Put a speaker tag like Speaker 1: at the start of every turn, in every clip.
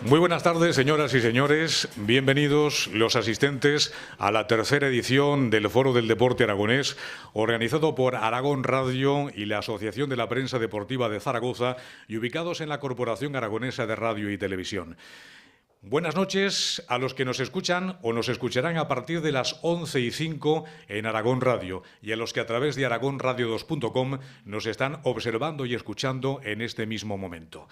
Speaker 1: Muy buenas tardes, señoras y señores. Bienvenidos los asistentes a la tercera edición del Foro del Deporte Aragonés, organizado por Aragón Radio y la Asociación de la Prensa Deportiva de Zaragoza y ubicados en la Corporación Aragonesa de Radio y Televisión. Buenas noches a los que nos escuchan o nos escucharán a partir de las 11:05 en Aragón Radio y a los que a través de aragonradio2.com nos están observando y escuchando en este mismo momento.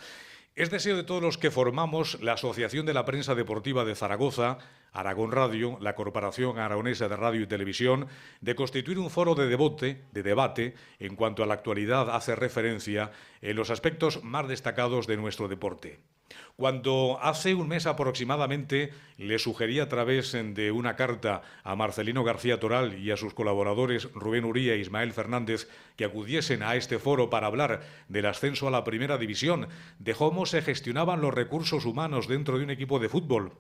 Speaker 1: Es deseo de todos los que formamos la Asociación de la Prensa Deportiva de Zaragoza, Aragón Radio, la Corporación Aragonesa de Radio y Televisión, de constituir un foro de debate en cuanto a la actualidad hace referencia en los aspectos más destacados de nuestro deporte. Cuando hace un mes aproximadamente le sugerí a través de una carta a Marcelino García Toral y a sus colaboradores Rubén Uría e Ismael Fernández que acudiesen a este foro para hablar del ascenso a la Primera División, de cómo se gestionaban los recursos humanos dentro de un equipo de fútbol,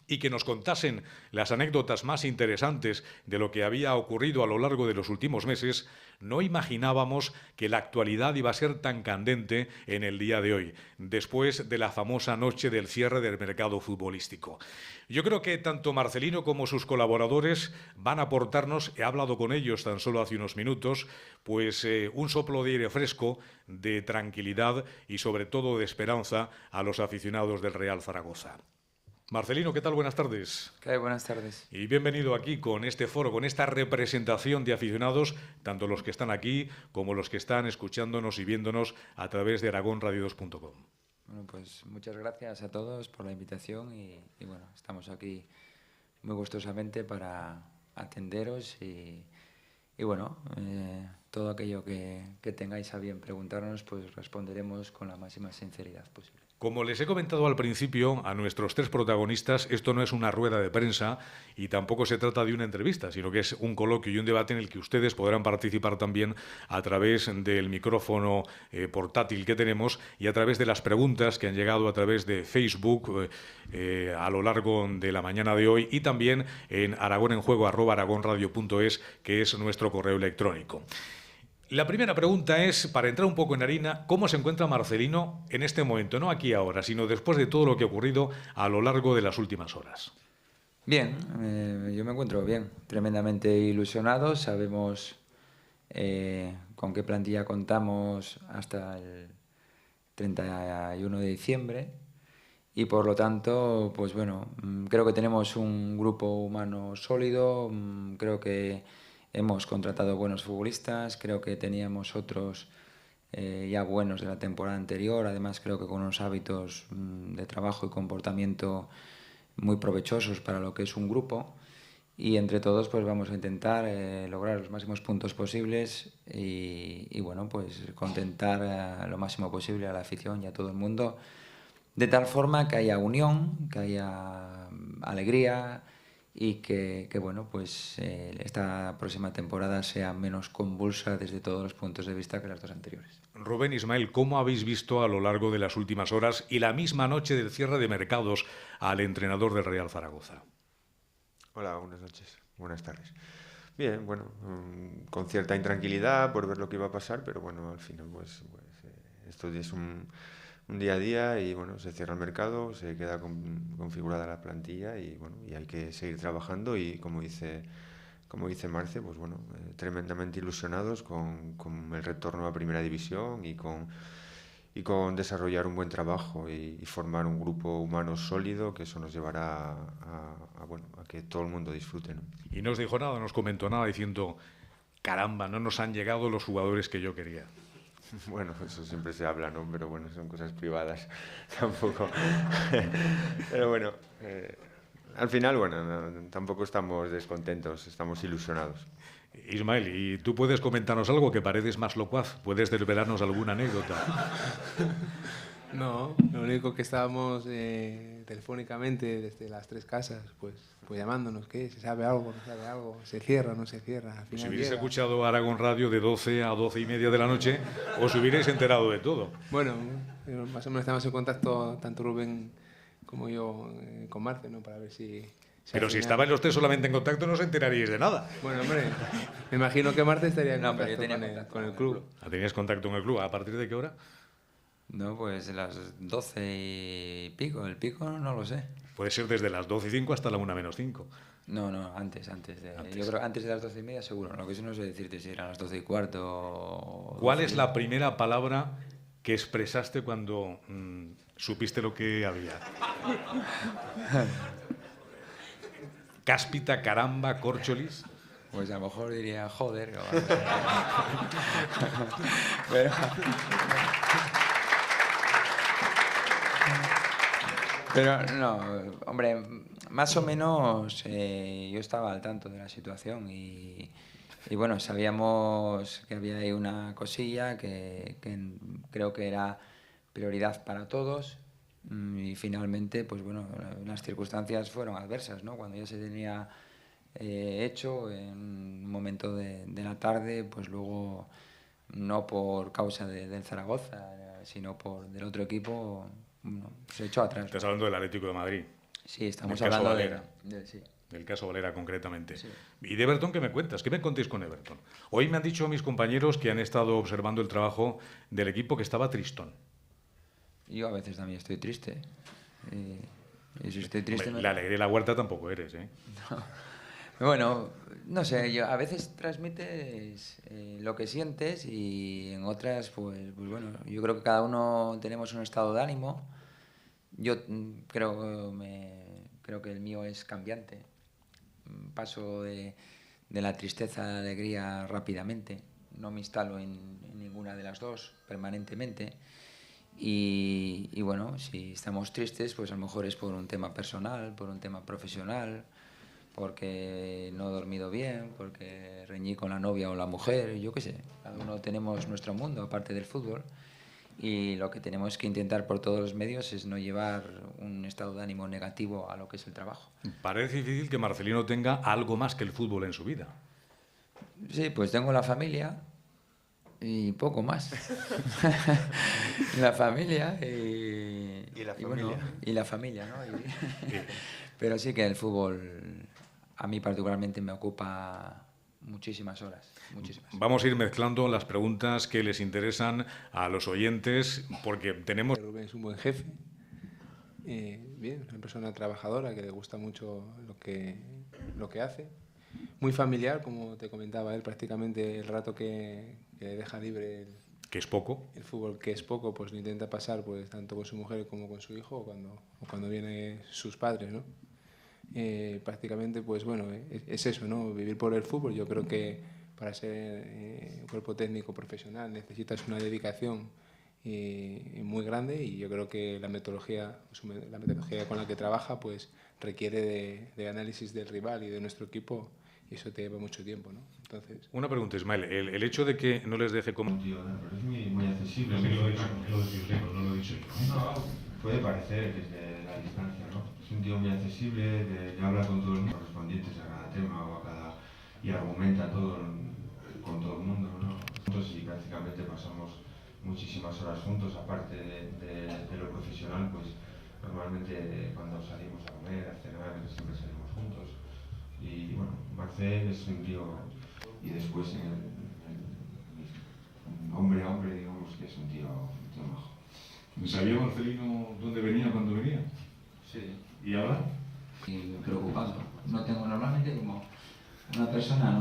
Speaker 1: y que nos contasen las anécdotas más interesantes de lo que había ocurrido a lo largo de los últimos meses, no imaginábamos que la actualidad iba a ser tan candente en el día de hoy, después de la famosa noche del cierre del mercado futbolístico. Yo creo que tanto Marcelino como sus colaboradores van a aportarnos, he hablado con ellos tan solo hace unos minutos, pues un soplo de aire fresco, de tranquilidad y sobre todo de esperanza a los aficionados del Real Zaragoza. Marcelino, ¿qué tal? Buenas tardes.
Speaker 2: ¿Qué hay? Buenas tardes.
Speaker 1: Y bienvenido aquí con este foro, con esta representación de aficionados, tanto los que están aquí como los que están escuchándonos y viéndonos a través de aragonradio2.com.
Speaker 2: Bueno, pues muchas gracias a todos por la invitación y bueno, estamos aquí muy gustosamente para atenderos y bueno, todo aquello que tengáis a bien preguntarnos, pues responderemos con la máxima sinceridad posible.
Speaker 1: Como les he comentado al principio a nuestros tres protagonistas, esto no es una rueda de prensa y tampoco se trata de una entrevista, sino que es un coloquio y un debate en el que ustedes podrán participar también a través del micrófono portátil que tenemos y a través de las preguntas que han llegado a través de Facebook a lo largo de la mañana de hoy y también en aragonenjuego@aragonradio.es, que es nuestro correo electrónico. La primera pregunta es, para entrar un poco en harina, ¿cómo se encuentra Marcelino en este momento? No aquí ahora, sino después de todo lo que ha ocurrido a lo largo de las últimas horas.
Speaker 2: Bien, yo me encuentro bien, tremendamente ilusionado. Sabemos con qué plantilla contamos hasta el 31 de diciembre y por lo tanto, pues bueno, creo que tenemos un grupo humano sólido, creo que hemos contratado buenos futbolistas, creo que teníamos otros ya buenos de la temporada anterior, además creo que con unos hábitos de trabajo y comportamiento muy provechosos para lo que es un grupo y entre todos pues vamos a intentar lograr los máximos puntos posibles y bueno, pues contentar lo máximo posible a la afición y a todo el mundo de tal forma que haya unión, que haya alegría y que bueno, pues esta próxima temporada sea menos convulsa desde todos los puntos de vista que las dos anteriores.
Speaker 1: Rubén, Ismael, ¿cómo habéis visto a lo largo de las últimas horas y la misma noche del cierre de mercados al entrenador del Real Zaragoza?
Speaker 3: Hola, buenas noches, buenas tardes. Bien, bueno, con cierta intranquilidad por ver lo que iba a pasar, pero bueno, al final pues esto es un día a día y bueno, se cierra el mercado, se queda configurada la plantilla y bueno, y hay que seguir trabajando y como dice Marce, pues bueno, tremendamente ilusionados con el retorno a Primera División y con desarrollar un buen trabajo y formar un grupo humano sólido, que eso nos llevará a que todo el mundo disfrute, ¿no?
Speaker 1: Y no os dijo nada, no os comentó nada diciendo, caramba, no nos han llegado los jugadores que yo quería.
Speaker 3: Bueno, eso siempre se habla, ¿no? Pero bueno, son cosas privadas, tampoco. Pero bueno, al final, bueno, no, tampoco estamos descontentos, estamos ilusionados.
Speaker 1: Ismael, ¿y tú puedes comentarnos algo que pareces más locuaz? ¿Puedes desvelarnos alguna anécdota?
Speaker 4: No, lo único que estábamos telefónicamente desde las tres casas, pues llamándonos, ¿qué? ¿Se sabe algo? ¿No sabe algo? ¿Se cierra? ¿No se cierra? Al final
Speaker 1: Si hubierais
Speaker 4: llega.
Speaker 1: escuchado Aragón Radio de 12 a 12:30 de la noche, os hubierais enterado de todo.
Speaker 4: Bueno, más o menos estamos en contacto, tanto Rubén como yo, con Marce, ¿no? Para ver si...
Speaker 1: Pero
Speaker 4: al
Speaker 1: si
Speaker 4: final...
Speaker 1: estabais los tres solamente en contacto, no os enteraríais de nada.
Speaker 4: Bueno, hombre, me imagino que Marce estaría en
Speaker 2: No, pero yo
Speaker 4: contacto
Speaker 2: tenía contacto
Speaker 4: con el club.
Speaker 1: ¿Teníais contacto en el club? ¿A partir de qué hora?
Speaker 2: No, pues las 12 y pico, el pico no lo sé.
Speaker 1: Puede ser desde las 12:05 hasta la 1:05.
Speaker 2: No, antes. Yo creo que antes de las 12:30 seguro. Lo que sí no sé decirte si eran las 12:15 o
Speaker 1: ¿Cuál
Speaker 2: 12:10.
Speaker 1: es la primera palabra que expresaste cuando supiste lo que había? Cáspita, caramba, córcholis.
Speaker 2: Pues a lo mejor diría joder. O algo así. Pero, pero no, hombre, más o menos yo estaba al tanto de la situación y bueno, sabíamos que había ahí una cosilla que creo que era prioridad para todos y finalmente, pues bueno, las circunstancias fueron adversas, ¿no? Cuando ya se tenía hecho en un momento de la tarde, pues luego no por causa del Zaragoza, sino por del otro equipo, bueno, se echó atrás.
Speaker 1: Estás hablando del Atlético de Madrid.
Speaker 2: Sí, estamos
Speaker 1: del caso
Speaker 2: hablando
Speaker 1: Valera.
Speaker 2: sí.
Speaker 1: Del caso Valera, concretamente.
Speaker 2: Sí.
Speaker 1: ¿Y de Everton qué me cuentas? ¿Qué me contéis con Everton? Hoy me han dicho mis compañeros que han estado observando el trabajo del equipo que estaba tristón.
Speaker 2: Yo a veces también estoy triste. Y si estoy triste...
Speaker 1: Hombre, la alegría de la huerta tampoco eres, ¿eh?
Speaker 2: Bueno, no sé, yo a veces transmites lo que sientes y en otras, pues bueno, yo creo que cada uno tenemos un estado de ánimo. Yo creo que el mío es cambiante. Paso de la tristeza a la alegría rápidamente. No me instalo en ninguna de las dos permanentemente. Y bueno, si estamos tristes, pues a lo mejor es por un tema personal, por un tema profesional, porque no he dormido bien, porque reñí con la novia o la mujer, yo qué sé. Cada uno tenemos nuestro mundo, aparte del fútbol, y lo que tenemos que intentar por todos los medios es no llevar un estado de ánimo negativo a lo que es el trabajo.
Speaker 1: Parece difícil que Marcelino tenga algo más que el fútbol en su vida.
Speaker 2: Sí, pues tengo la familia y poco más. La familia
Speaker 3: Y la familia.
Speaker 2: bueno, y la familia, ¿no? Pero sí que el fútbol a mí particularmente me ocupa muchísimas horas, muchísimas.
Speaker 1: Vamos a ir mezclando las preguntas que les interesan a los oyentes, porque tenemos...
Speaker 4: Rubén es un buen jefe, bien, una persona trabajadora que le gusta mucho lo que hace. Muy familiar, como te comentaba él, prácticamente el rato que le deja libre
Speaker 1: Que es poco.
Speaker 4: el fútbol, que es poco, pues lo intenta pasar pues tanto con su mujer como con su hijo o cuando vienen sus padres, ¿no? Prácticamente, pues bueno, es eso, ¿no? Vivir por el fútbol. Yo creo que para ser un cuerpo técnico profesional necesitas una dedicación muy grande y yo creo que la metodología con la que trabaja pues requiere de análisis del rival y de nuestro equipo y eso te lleva mucho tiempo, ¿no? Entonces...
Speaker 1: Una pregunta, Ismael. El hecho de que no les deje como...
Speaker 5: Tío, no, pero es muy accesible.
Speaker 1: No lo decís lejos, no lo he dicho yo.
Speaker 5: No, puede parecer desde la distancia, ¿no? Es un tío muy accesible, le habla con todos los correspondientes a cada tema o a cada... y argumenta todo con todo el mundo, ¿no? Nosotros y prácticamente pasamos muchísimas horas juntos, aparte de lo profesional, pues normalmente cuando salimos a comer, a cenar, siempre salimos juntos. Y bueno, Marcel es un tío, y después hombre a hombre, digamos que es un tío majo.
Speaker 1: ¿Sabía Marcelino dónde venía cuando venía?
Speaker 2: Sí.
Speaker 1: ¿Y ahora?
Speaker 2: Y preocupado. No tengo normalmente como una persona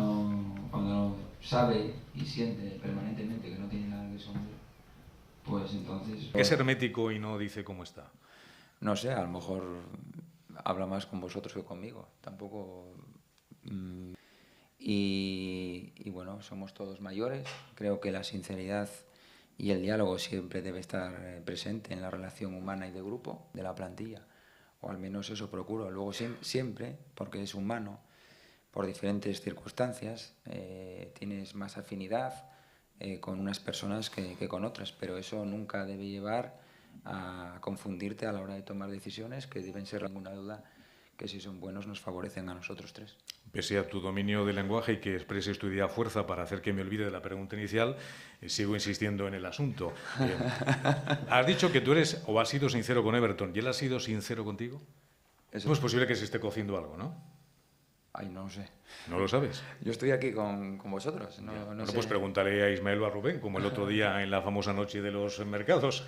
Speaker 2: cuando sabe y siente permanentemente que no tiene nada que sombra, pues entonces...
Speaker 1: Es hermético y no dice cómo está.
Speaker 2: No sé, a lo mejor habla más con vosotros que conmigo. Tampoco... Y bueno, somos todos mayores. Creo que la sinceridad y el diálogo siempre debe estar presente en la relación humana y de grupo de la plantilla. O al menos eso procuro. Luego siempre, porque es humano, por diferentes circunstancias, tienes más afinidad con unas personas que con otras, pero eso nunca debe llevar a confundirte a la hora de tomar decisiones que deben ser, sin ninguna duda, que si son buenos nos favorecen a nosotros tres.
Speaker 1: Pese a tu dominio del lenguaje y que expreses tu idea a fuerza para hacer que me olvide de la pregunta inicial, sigo insistiendo en el asunto. Has dicho que tú eres o has sido sincero con Everton, ¿y él ha sido sincero contigo?
Speaker 2: Eso
Speaker 1: No es posible que se esté cociendo algo, ¿no?
Speaker 2: Ay, no lo sé.
Speaker 1: ¿No lo sabes?
Speaker 2: Yo estoy aquí con vosotros, no, no
Speaker 1: Bueno,
Speaker 2: sé.
Speaker 1: pues pregúntale a Ismael o a Rubén, como el otro día en la famosa noche de los mercados.